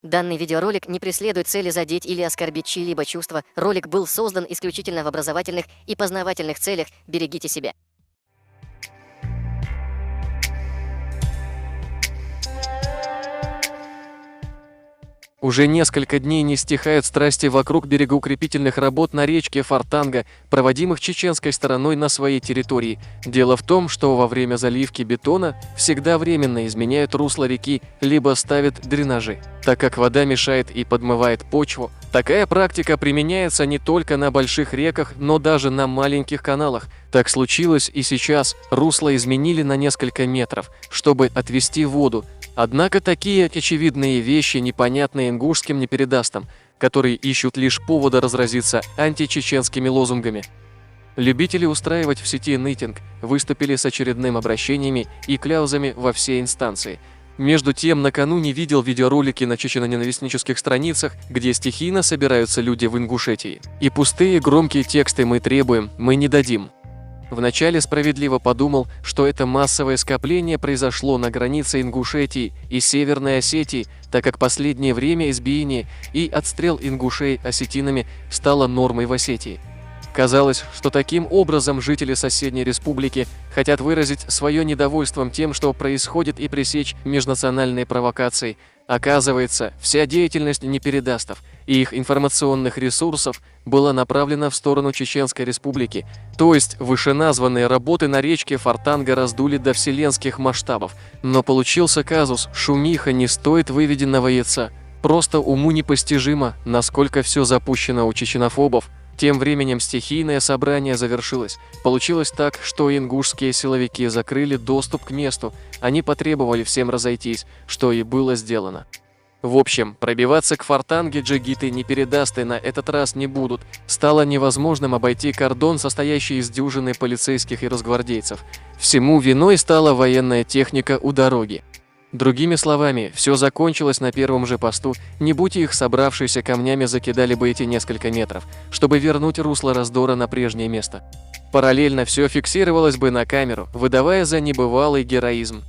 Данный видеоролик не преследует цели задеть или оскорбить чьи-либо чувства. Ролик был создан исключительно в образовательных и познавательных целях. Берегите себя. Уже несколько дней не стихают страсти вокруг берегоукрепительных работ на речке Фортанга, проводимых чеченской стороной на своей территории. Дело в том, что во время заливки бетона всегда временно изменяют русло реки, либо ставят дренажи. Так как вода мешает и подмывает почву, такая практика применяется не только на больших реках, но даже на маленьких каналах. Так случилось и сейчас. Русло изменили на несколько метров, чтобы отвести воду. Однако такие очевидные вещи непонятны ингушским непередастам, которые ищут лишь повода разразиться античеченскими лозунгами. Любители устраивать в сети нытинг выступили с очередными обращениями и кляузами во все инстанции. Между тем, накануне видел видеоролики на чечено-ненавистнических страницах, где стихийно собираются люди в Ингушетии. И пустые громкие тексты «мы требуем», «мы не дадим». Вначале справедливо подумал, что это массовое скопление произошло на границе Ингушетии и Северной Осетии, так как последнее время избиение и отстрел ингушей осетинами стало нормой в Осетии. Казалось, что таким образом жители соседней республики хотят выразить свое недовольство тем, что происходит, и пресечь межнациональные провокации. Оказывается, вся деятельность непередастов и их информационных ресурсов была направлена в сторону Чеченской Республики, то есть вышеназванные работы на речке Фортанга раздули до вселенских масштабов. Но получился казус, шумиха не стоит выведенного яйца. Просто уму непостижимо, насколько все запущено у чеченофобов. Тем временем стихийное собрание завершилось. Получилось так, что ингушские силовики закрыли доступ к месту. Они потребовали всем разойтись, что и было сделано. В общем, пробиваться к Фортанге джигиты непередасты на этот раз не будут. Стало невозможным обойти кордон, состоящий из дюжины полицейских и росгвардейцев. Всему виной стала военная техника у дороги. Другими словами, все закончилось на первом же посту. Не будь их, собравшиеся камнями закидали бы эти несколько метров, чтобы вернуть русло раздора на прежнее место. Параллельно все фиксировалось бы на камеру, выдавая за небывалый героизм.